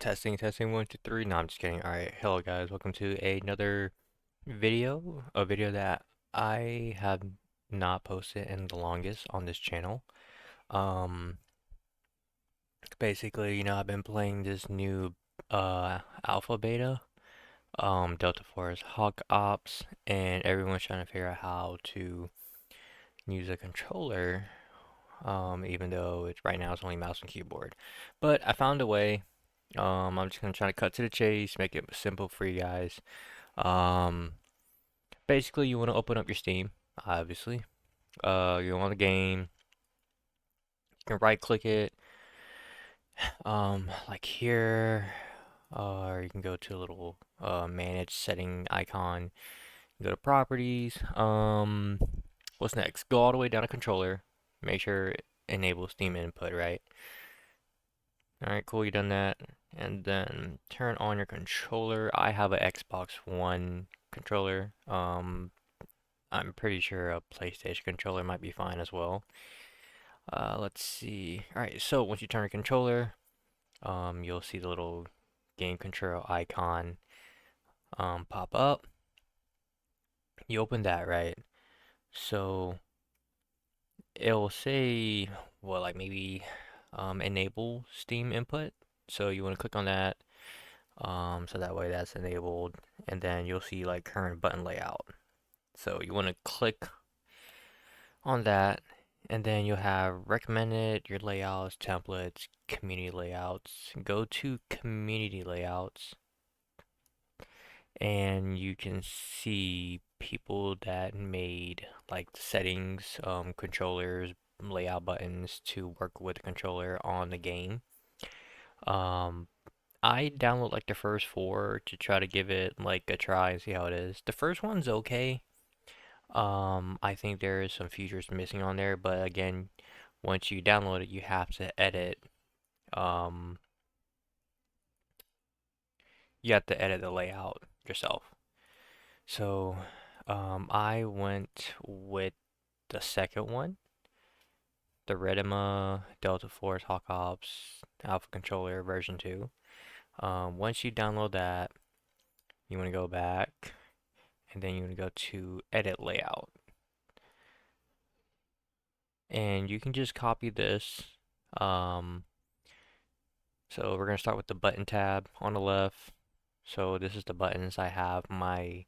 Testing 1 2 3. No, I'm just kidding. All right, hello guys, welcome to another video, a video that I have not posted in the longest on this channel. Um, basically, I've been playing this new alpha beta, Delta Force Hawk Ops, and everyone's trying to figure out how to use a controller. Even though it's right now it's only mouse and keyboard, but I found a way. I'm just gonna try to cut to the chase, make it simple for you guys. Um, basically, you want to open up your Steam, obviously. You want the game. You can right click it, like here, or you can go to a little manage setting icon. Go to properties. What's next? Go all the way down to controller. Make sure it enable Steam input, right? All right, cool. You done that, and then turn on your controller. I have an Xbox One controller. I'm pretty sure a PlayStation controller might be fine as well. Let's see. All right, so once you turn your controller, you'll see the little game control icon pop up. You open that, right? So it'll say, well, like maybe enable Steam input. So you want to click on that. So that way that's enabled, and then you'll see like current button layout. So you want to click on that, and then you'll have recommended, your layouts, templates, community layouts. Go to community layouts, and you can see people that made like settings, controllers, layout buttons to work with the controller on the game. Um, I download like the first four to try to give it like a try and see how it is. The first one's okay. I think there is some features missing on there, but again, once you download it, you have to edit. Um, you have to edit the layout yourself. So, I went with the second one, the Redima Delta Force Hawk Ops Alpha Controller version 2. Once you download that, you want to go back, and then you want to go to Edit Layout. And you can just copy this. Um, So we're going to start with the button tab on the left. So this is the buttons. I have my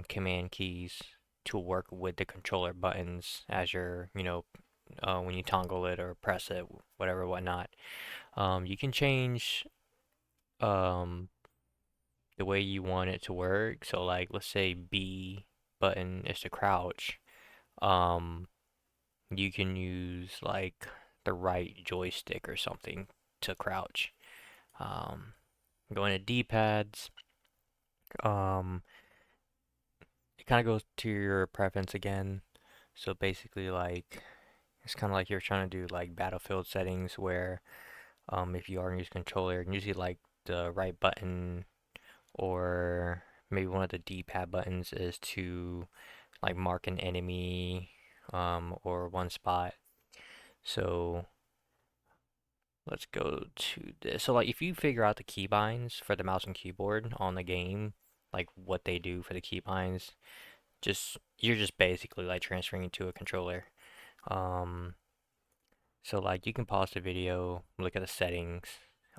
command keys to work with the controller buttons as you're, when you toggle it or press it, whatever, whatnot. You can change um, the way you want it to work. So like, let's say B button is to crouch. Um, you can use like the right joystick or something to crouch. Um, Going to D-pads, um, it kind of goes to your preference again. So basically, like, it's kind of like you're trying to do like Battlefield settings where, if you are using controller, usually like the right button or maybe one of the D-pad buttons is to like mark an enemy, or one spot. So let's go to this. So like if you figure out the keybinds for the mouse and keyboard on the game, like what they do for the keybinds, you're just basically like transferring it to a controller. Um, so like you can pause the video, look at the settings,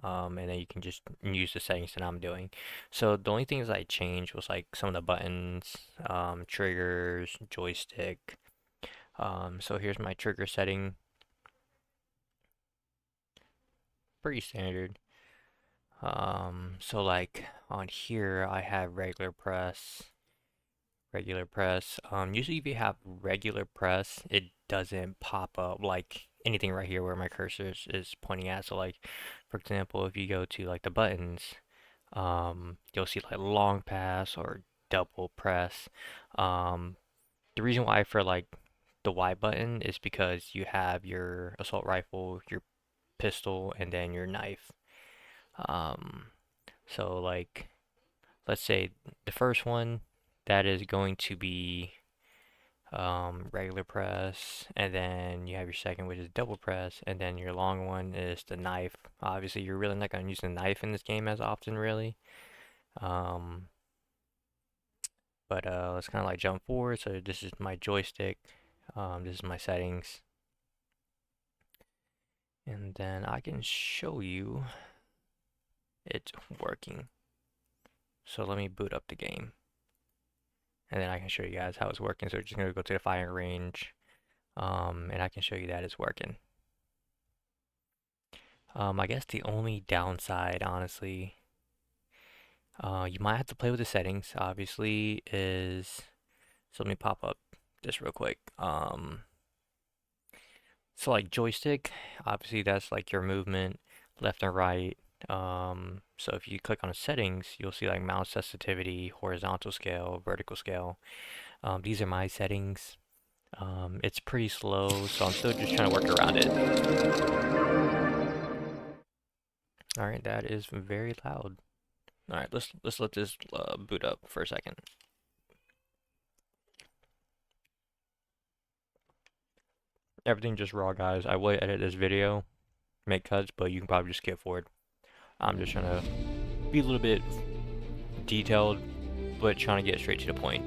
and then you can just use the settings that I'm doing. So the only things I changed was like some of the buttons, triggers, joystick. So here's my trigger setting, pretty standard. So like on here I have regular press. Usually if you have regular press, it doesn't pop up like anything right here where my cursor is pointing at. So like, for example, if you go to like the buttons, you'll see like long pass or double press. Um, the reason why for like the Y button is because you have your assault rifle, your pistol, and then your knife. Um, so like, let's say the first one, that is going to be regular press, and then you have your second, which is double press, and then your long one is the knife. Obviously, you're really not going to use the knife in this game as often, really. Um, but let's kind of like jump forward. So this is my joystick. This is my settings, and then I can show you it's working. So let me boot up the game, and then I can show you guys how it's working. So we're just gonna go to the firing range, and I can show you that it's working. I guess the only downside, honestly, you might have to play with the settings, obviously, is, so let me pop up this real quick. So like joystick, obviously that's like your movement, left and right. So if you click on settings, you'll see like mouse sensitivity, horizontal scale, vertical scale. These are my settings. It's pretty slow, so I'm still just trying to work around it. All right, that is very loud. All right, let's let this boot up for a second. Everything just raw, guys. I will edit this video, make cuts, but you can probably just skip forward. I'm just trying to be a little bit detailed, but trying to get straight to the point.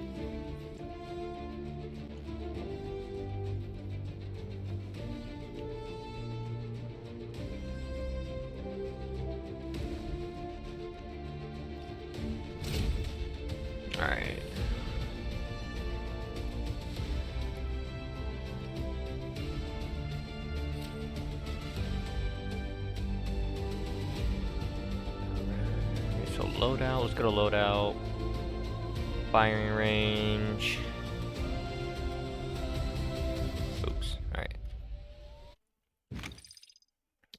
All right. So loadout, let's go to loadout. Firing range. Oops. Alright.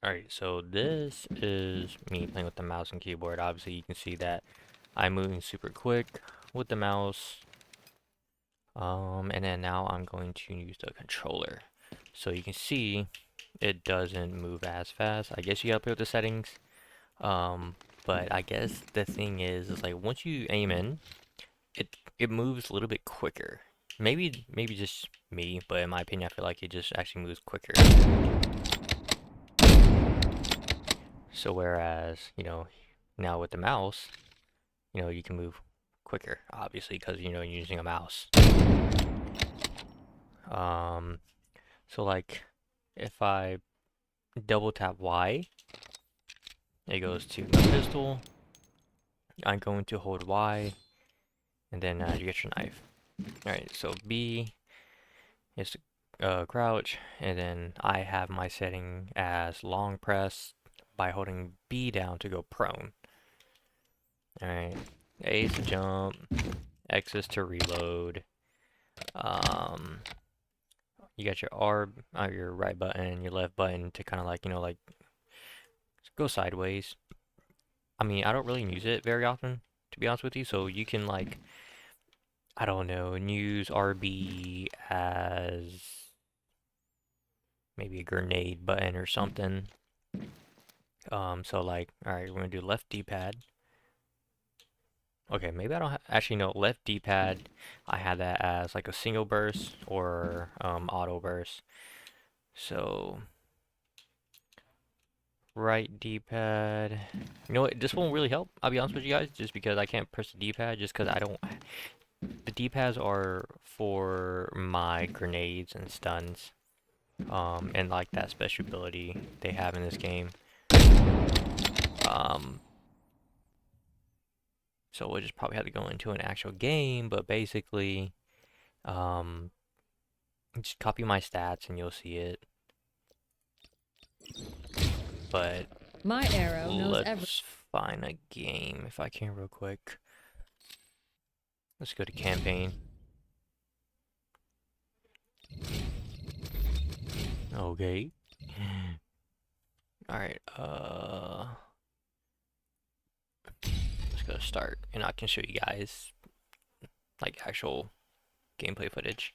Alright, so this is me playing with the mouse and keyboard. Obviously, you can see that I'm moving super quick with the mouse. And then now I'm going to use the controller. So you can see it doesn't move as fast. I guess you gotta play with the settings. But I guess the thing is like once you aim in, it moves a little bit quicker. Maybe just me, but in my opinion, I feel like it just actually moves quicker. So whereas, now with the mouse, you can move quicker, obviously, because you're using a mouse. Um, so like if I double tap Y, it goes to my pistol. I'm going to hold Y, and then you get your knife. Alright, so B is crouch, and then I have my setting as long press by holding B down to go prone. Alright, A is to jump, X is to reload. You got your R, your right button, your left button to kind of like go sideways. I mean, I don't really use it very often, to be honest with you, so you can I don't know, and use RB as maybe a grenade button or something. So like, alright, we're gonna do left D-pad. Okay, maybe I don't actually know left D-pad. I had that as like a single burst or auto burst. So right D-pad. You know what? This won't really help. I'll be honest with you guys, just because I can't press the D-pad, just because I don't. The D-pads are for my grenades and stuns, and like that special ability they have in this game. So we'll just probably have to go into an actual game, but basically, um, just copy my stats and you'll see it. But my arrow knows let's find a game if I can real quick. Let's go to campaign. Okay. Alright, let's go start and I can show you guys like actual gameplay footage.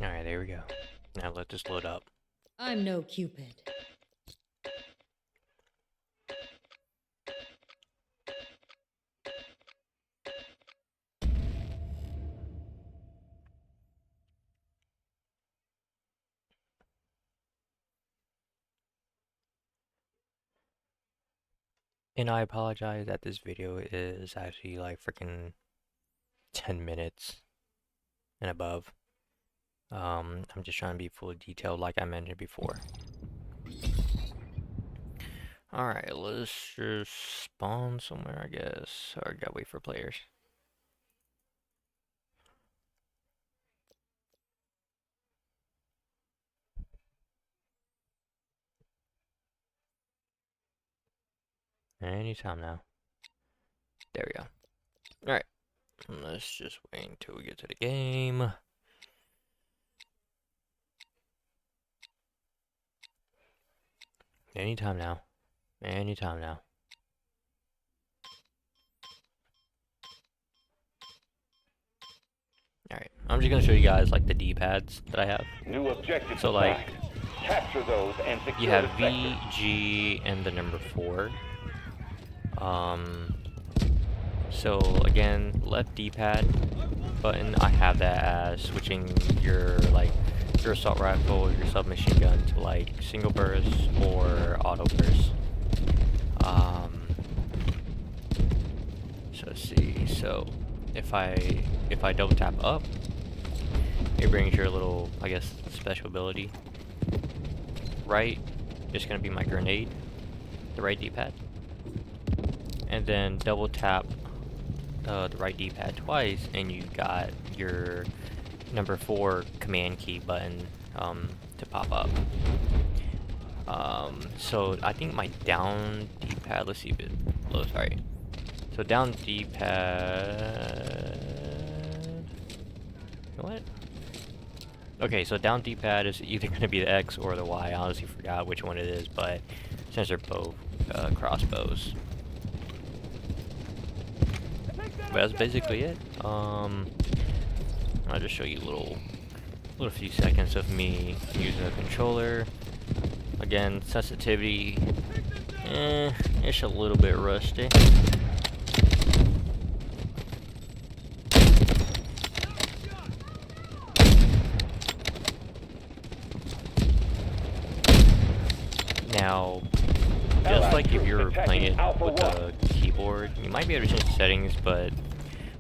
Alright, there we go. Now let this load up. I'm no Cupid. And I apologize that this video is actually like freaking 10 minutes and above. I'm just trying to be fully detailed like I mentioned before. Alright, let's just spawn somewhere, I guess. Or gotta wait for players. Anytime now. There we go. Alright. Let's just wait until we get to the game. Anytime now. Anytime now. Alright, I'm just gonna show you guys like the D-pads that I have. New objective So like, capture those and secure you have the V, sector. G, and the number 4. So again, left D-pad button, I have that as switching your your assault rifle or your submachine gun to like single burst or auto burst. So let's see. So if I double tap up, it brings your little, I guess, special ability. Right is gonna be my grenade, the right D-pad, and then double tap the right D-pad twice, and you got your number 4 command key button to pop up. So I think my down D-pad, let's see if it loads right. So down D-pad, you know what? Okay, so down D-pad is either going to be the X or the Y. I honestly forgot which one it is, but since they're both crossbows. But that's basically it. I'll just show you a little few seconds of me using the controller. Again, sensitivity, it's a little bit rusty. Now, just like if you're playing it with a keyboard, you might be able to change the settings, but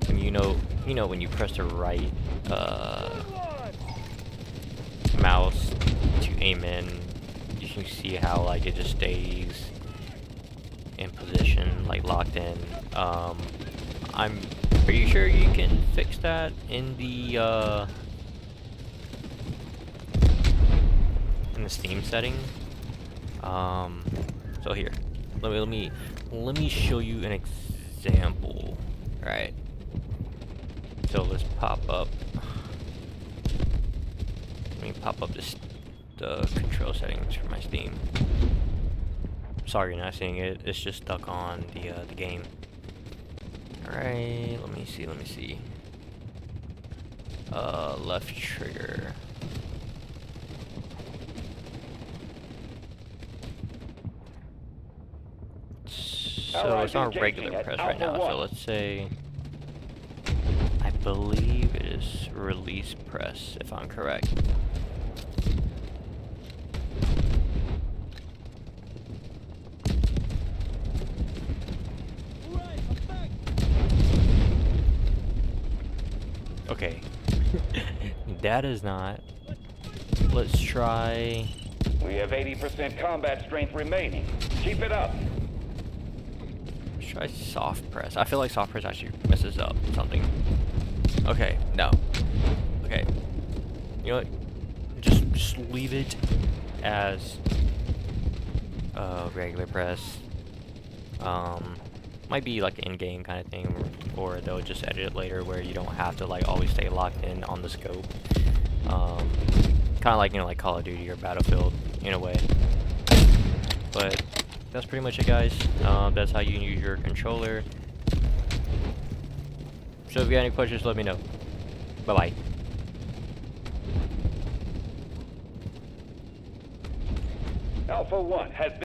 when you know when you press the right mouse to aim in, you can see how like it just stays in position, like locked in. I'm pretty sure you can fix that in the Steam setting. So here, let me show you an example. Right. So let's pop up. Let me pop up the control settings for my Steam. Sorry you're not seeing it. It's just stuck on the game. All right. Let me see. Left trigger. So it's on regular press right now, so let's say, I believe it is release press, if I'm correct. Okay, that is not. Let's try. We have 80% combat strength remaining. Keep it up. Try soft press. I feel like soft press actually messes up something. Okay, no. Okay. You know what? Just leave it as regular press. Might be like an in-game kind of thing, or they'll just edit it later where you don't have to like always stay locked in on the scope. Kind of like, you know, like Call of Duty or Battlefield in a way. But that's pretty much it, guys. That's how you use your controller. So if you got any questions, let me know. Bye-bye. Alpha 1 has been